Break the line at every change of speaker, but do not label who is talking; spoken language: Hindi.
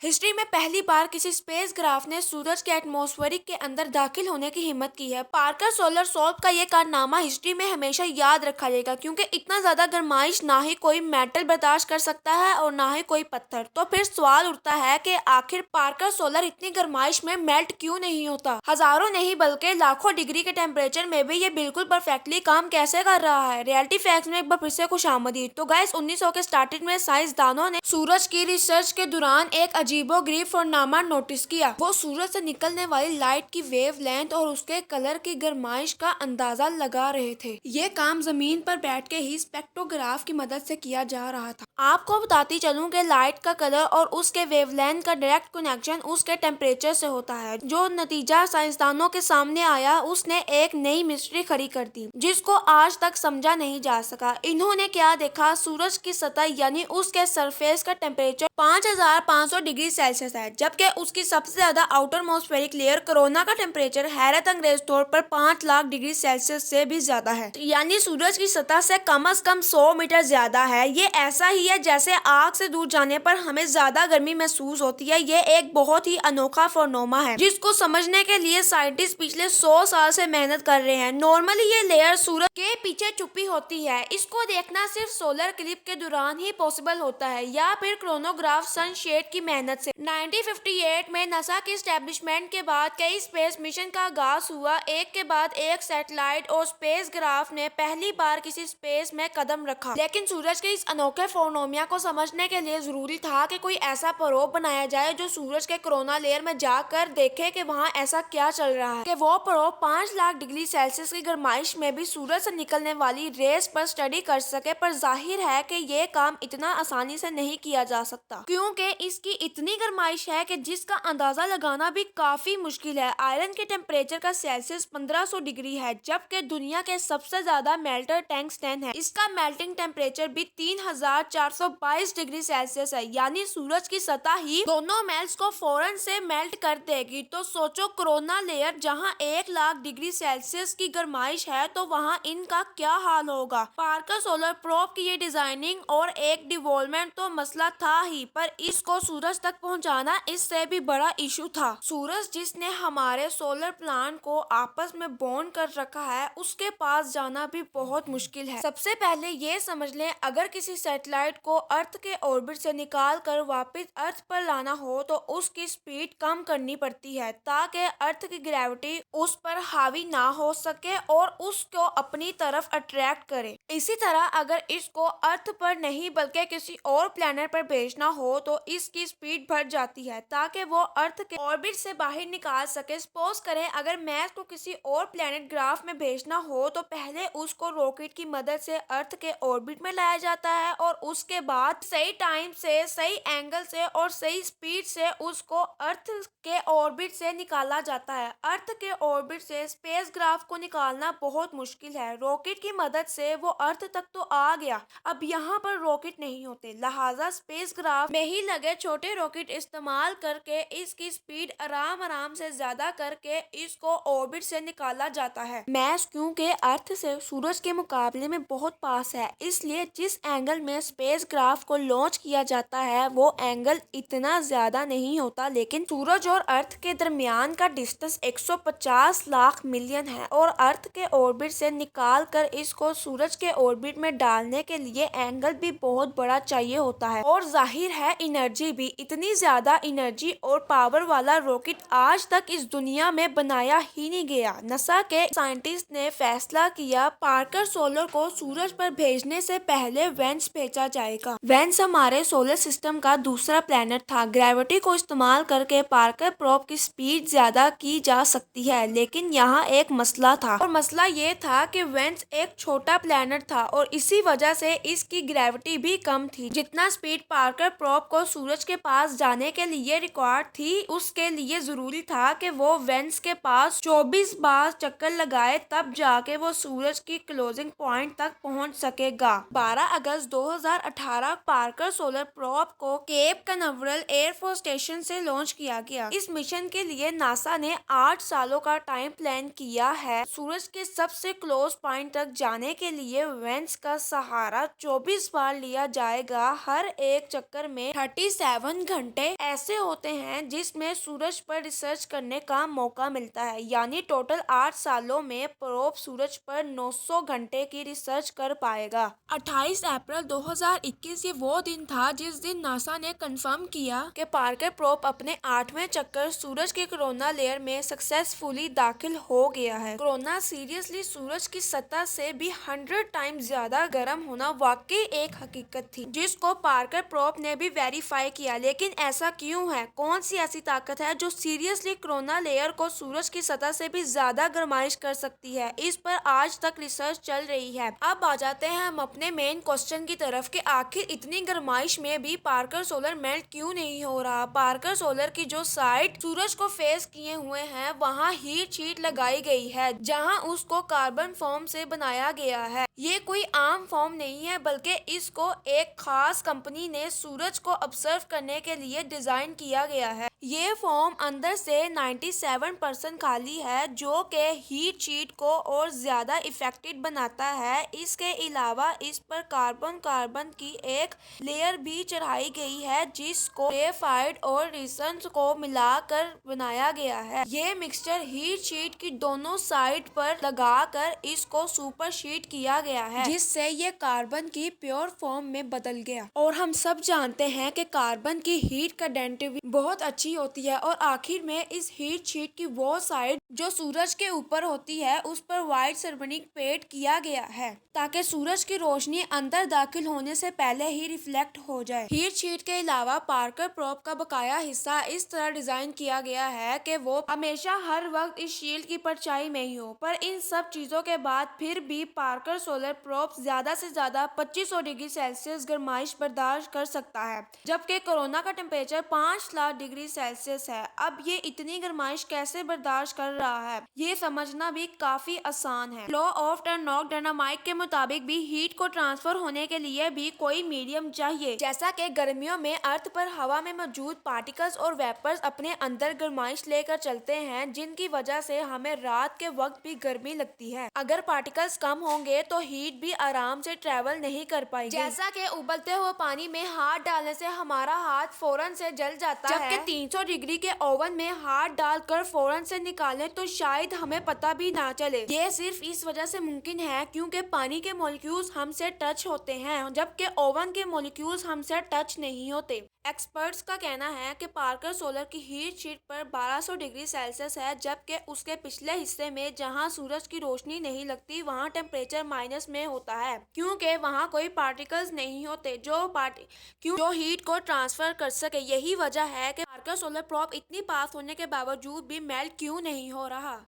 हिस्ट्री में पहली बार किसी स्पेसक्राफ्ट ने सूरज के एटमॉस्फेरिक के अंदर दाखिल होने की हिम्मत की है। पार्कर सोलर सोल्व का ये कारनामा हिस्ट्री में हमेशा याद रखा जाएगा, क्योंकि इतना ज्यादा गर्माइश ना ही कोई मेटल बर्दाश्त कर सकता है और ना ही कोई पत्थर। तो फिर सवाल उठता है कि आखिर पार्कर सोलर इतनी गर्माइश में मेल्ट क्यों नहीं होता। हजारों नहीं बल्कि लाखों डिग्री के टेम्परेचर में भी ये बिल्कुल परफेक्टली काम कैसे कर रहा है। रियलिटी फैक्ट्स में एक बार फिर से खुशामदीद। तो गाइस 1900 के स्टार्टिंग में साइंसदानों ने सूरज की रिसर्च के दौरान एक अजीबोगरीब फॉर्नामा नोटिस किया। वो सूरज से निकलने वाली लाइट की वेवलेंथ और उसके कलर की गर्माइश का अंदाजा लगा रहे थे। ये काम जमीन पर बैठ के ही स्पेक्ट्रोग्राफ की मदद से किया जा रहा था। आपको बताती चलूं कि लाइट का कलर और उसके वेवलेंथ का डायरेक्ट कनेक्शन उसके टेम्परेचर से होता है। जो नतीजा साइंसदानों के सामने आया उसने एक नई मिस्ट्री खड़ी कर दी, जिसको आज तक समझा नहीं जा सका। इन्होंने क्या देखा, सूरज की सतह यानी उसके सरफेस का टेम्परेचर 5500 डिग्री सेल्सियस है, जबकि उसकी सबसे ज्यादा आउटर मोस्फेरिक लेयर कोरोना का टेम्परेचर हैरत अंगेज तौर पर 5 लाख डिग्री सेल्सियस से भी ज्यादा है, यानी सूरज की सतह से कम 100 मीटर ज्यादा है। ये ऐसा ही है जैसे आग से दूर जाने पर हमें ज्यादा गर्मी महसूस होती है। ये एक बहुत ही अनोखा फोनोमा है, जिसको समझने के लिए साइंटिस्ट पिछले 100 साल से मेहनत कर रहे हैं। नॉर्मली ये लेयर सूरज के पीछे छुपी होती है। इसको देखना सिर्फ सोलर क्लिप के दौरान ही पॉसिबल होता है या फिर क्रोनोग्राफ सनशेड की मेहनत से। 1958 में नासा की स्टैब्लिशमेंट के बाद कई स्पेस मिशन का आगाज हुआ। एक के बाद एक सैटेलाइट और स्पेसक्राफ्ट ने पहली बार किसी स्पेस में कदम रखा, लेकिन सूरज के इस अनोखे फोनोमिया को समझने के लिए जरूरी था कि कोई ऐसा प्रोब बनाया जाए जो सूरज के कोरोना लेयर में जाकर देखे कि वहाँ ऐसा क्या चल रहा है। कि वो प्रोब 5 लाख डिग्री सेल्सियस की गर्माइश में भी सूरज से निकलने वाली रेस पर स्टडी कर सके। पर जाहिर है कि ये काम इतना आसानी से नहीं किया जा सकता, क्योंकि इसकी इतनी गर्माइश है कि जिसका अंदाजा लगाना भी काफी मुश्किल है। आयरन के टेम्परेचर का सेल्सियस 1500 डिग्री है, जबकि दुनिया के सबसे ज्यादा मेल्टर टंगस्टन है। इसका मेल्टिंग टेम्परेचर भी 3422 डिग्री सेल्सियस है, यानी सूरज की सतह ही दोनों मेल्स को फौरन से मेल्ट कर देगी। तो सोचो, कोरोना लेयर जहाँ 1 लाख डिग्री सेल्सियस की गर्माइश है, तो वहाँ इनका क्या हाल होगा। पार्कर सोलर प्रोब की ये डिजाइनिंग और एक डिवॉल्वमेंट तो मसला था ही, पर इसको सूरज तक पहुंचाना इससे भी बड़ा इशू था। सूरज जिसने हमारे सोलर प्लांट को आपस में बॉन्ड कर रखा है, उसके पास जाना भी बहुत मुश्किल है। सबसे पहले ये समझ लें, अगर किसी सैटेलाइट को अर्थ के ऑर्बिट से निकाल कर वापस अर्थ पर लाना हो तो उसकी स्पीड कम करनी पड़ती है, ताकि अर्थ की ग्रेविटी उस पर हावी ना हो सके और उसको अपनी तरफ अट्रैक्ट करे। इसी तरह अगर इसको अर्थ पर नहीं बल्कि किसी और प्लैनेट पर भेजना हो तो इसकी स्पीड बढ़ जाती है, ताकि वो अर्थ के ऑर्बिट से बाहर निकाल सके। सपोज करें, अगर मैच को किसी और प्लैनेट ग्राफ में भेजना हो तो पहले उसको रॉकेट की मदद से अर्थ के ऑर्बिट में लाया जाता है और उसके बाद सही टाइम से, सही एंगल से और सही स्पीड से उसको अर्थ के ऑर्बिट से निकाला जाता है। अर्थ के ऑर्बिट से स्पेसक्राफ्ट को निकालना बहुत मुश्किल है। रॉकेट की मदद से वो अर्थ तक तो आ गया, अब यहाँ पर रॉकेट नहीं होते, लिहाजा स्पेसक्राफ्ट में ही लगे छोटे रॉकेट इस्तेमाल करके इसकी स्पीड आराम से ज्यादा करके इसको ऑर्बिट से निकाला जाता है। मैच क्योंकि अर्थ से सूरज के मुकाबले में बहुत पास है, इसलिए जिस एंगल में स्पेसक्राफ्ट को लॉन्च किया जाता है वो एंगल इतना ज्यादा नहीं होता, लेकिन सूरज और अर्थ के दरमियान का डिस्टेंस 150 लाख मिलियन है और अर्थ के ऑर्बिट से निकाल कर इसको सूरज के ऑर्बिट में डालने के लिए एंगल भी बहुत बड़ा चाहिए होता है। और जाहिर है एनर्जी भी। इतनी ज्यादा एनर्जी और पावर वाला रॉकेट आज तक इस दुनिया में बनाया ही नहीं गया। नासा के साइंटिस्ट ने फैसला किया, पार्कर सोलर को सूरज पर भेजने से पहले वेन्स भेजा जाएगा। वेन्स हमारे सोलर सिस्टम का दूसरा प्लैनेट था। ग्रेविटी को इस्तेमाल करके पार्कर प्रोब की स्पीड ज्यादा की जा सकती है, लेकिन यहाँ एक मसला था, और मसला ये था कि वेन्स एक छोटा प्लैनेट था और इसी वजह से इसकी ग्रेविटी भी कम थी। जितना स्पीड पार्कर प्रोब को सूरज के पास जाने के लिए रिक्वायर्ड थी, उसके लिए जरूरी था कि वो वेन्स के पास 24 बार चक्कर लगाए, तब जाके वो सूरज की क्लोजिंग पॉइंट तक पहुंच सकेगा। 12 अगस्त 2018 पार्कर सोलर प्रोब को केप कनावरल एयरफोर्स स्टेशन से लॉन्च किया गया। इस मिशन के लिए नासा ने 8 सालों का टाइम प्लान किया है। सूरज के सबसे क्लोज पॉइंट तक जाने के लिए वेन्स का सहारा 24 बार लिया जाएगा। हर एक चक्कर में 37 घंटे ऐसे होते हैं जिसमें सूरज पर रिसर्च करने का मौका मिलता है, यानी टोटल 8 सालों में प्रोब सूरज पर 900 घंटे की रिसर्च कर पाएगा। 28 अप्रैल 2021 ये वो दिन था जिस दिन नासा ने कंफर्म किया कि पार्कर प्रोब अपने 8वें चक्कर सूरज के कोरोना लेयर में सक्सेसफुली दाखिल हो गया है। कोरोना सीरियसली सूरज की सतह से भी 100 टाइम्स ज्यादा गर्म होना वाकई एक हकीकत थी, जिसको पार्कर प्रोब ने भी वेरीफाई किया। लेकिन ऐसा क्यों है? कौन सी ऐसी ताकत है जो सीरियसली कोरोना लेयर को सूरज की सतह से भी ज्यादा गर्माइश कर सकती है? इस पर आज तक रिसर्च चल रही है। अब आ जाते हैं हम अपने मेन क्वेश्चन की तरफ कि आखिर इतनी गर्माइश में भी पार्कर सोलर मेल्ट क्यों नहीं हो रहा। पार्कर सोलर की जो साइड सूरज को फेस किए हुए हैं वहाँ हीट शीट लगाई गई है, जहाँ उसको कार्बन फॉर्म से बनाया गया है। ये कोई आम फॉर्म नहीं है, बल्कि इसको एक खास कंपनी ने सूरज को ऑब्जर्व करने के लिए डिजाइन किया गया है। ये फॉर्म अंदर से 97% खाली है, जो कि हीट शीट को और ज्यादा इफेक्टिव बनाता है। इसके अलावा इस पर कार्बन कार्बन की एक लेयर भी चढ़ाई गई है, जिसको ग्रेफाइट और रेसन को मिलाकर बनाया गया है। ये मिक्सचर हीट शीट की दोनों साइड पर लगाकर इसको सुपर शीट किया गया है, जिससे ये कार्बन की प्योर फॉर्म में बदल गया। और हम सब जानते हैं कि कार्बन की हीट कंडक्टिविटी बहुत अच्छी होती है, और आखिर में इस हीट शीट की वो साइड जो सूरज के ऊपर होती है उस पर व्हाइट सेरेमिक पेंट किया गया है, ताकि सूरज की रोशनी अंदर दाखिल होने से पहले ही रिफ्लेक्ट हो जाए। हीट शीट के अलावा पार्कर प्रोब का बकाया हिस्सा इस तरह डिजाइन किया गया है कि वो हमेशा हर वक्त इस शील्ड की परछाई में ही हो। पर इन सब चीजों के बाद फिर भी पार्कर सोलर प्रोब ज्यादा से ज्यादा 2500 डिग्री सेल्सियस गर्माइश बर्दाश्त कर सकता है, जबकि कोरोना का टेम्परेचर 5 लाख डिग्री सेल्सियस है। अब ये इतनी गर्माइश कैसे बर्दाश्त कर रहा है, ये समझना भी काफी आसान है। लॉ ऑफ थर्मोडायनामिक्स के मुताबिक भी हीट को ट्रांसफर होने के लिए भी कोई मीडियम चाहिए। जैसा कि गर्मियों में अर्थ पर हवा में मौजूद पार्टिकल्स और वेपर्स अपने अंदर गर्माइश लेकर चलते हैं, जिनकी वजह से हमें रात के वक्त भी गर्मी लगती है। अगर पार्टिकल्स कम होंगे तो हीट भी आराम से ट्रेवल नहीं कर पाएगी। जैसा कि उबलते हुए पानी में हाथ डालने से हमारा हाथ फौरन से जल जाता है, जबकि 300 डिग्री के ओवन में हाथ डालकर फौरन से निकालें तो शायद हमें पता भी ना चले। ये सिर्फ इस वजह से मुमकिन है क्योंकि पानी के मॉलिक्यूल्स हमसे टच होते हैं, जबकि ओवन के मॉलिक्यूल्स हमसे टच नहीं होते। एक्सपर्ट्स का कहना है कि पार्कर सोलर की हीट शीट पर 1200 डिग्री सेल्सियस है, जबकि उसके पिछले हिस्से में जहां सूरज की रोशनी नहीं लगती वहां टेम्परेचर माइनस में होता है, क्योंकि वहां कोई पार्टिकल्स नहीं होते जो हीट को ट्रांसफर कर सके। यही वजह है कि पार्कर सोलर प्रोब इतनी पास होने के बावजूद भी मेल्ट क्यों नहीं हो रहा।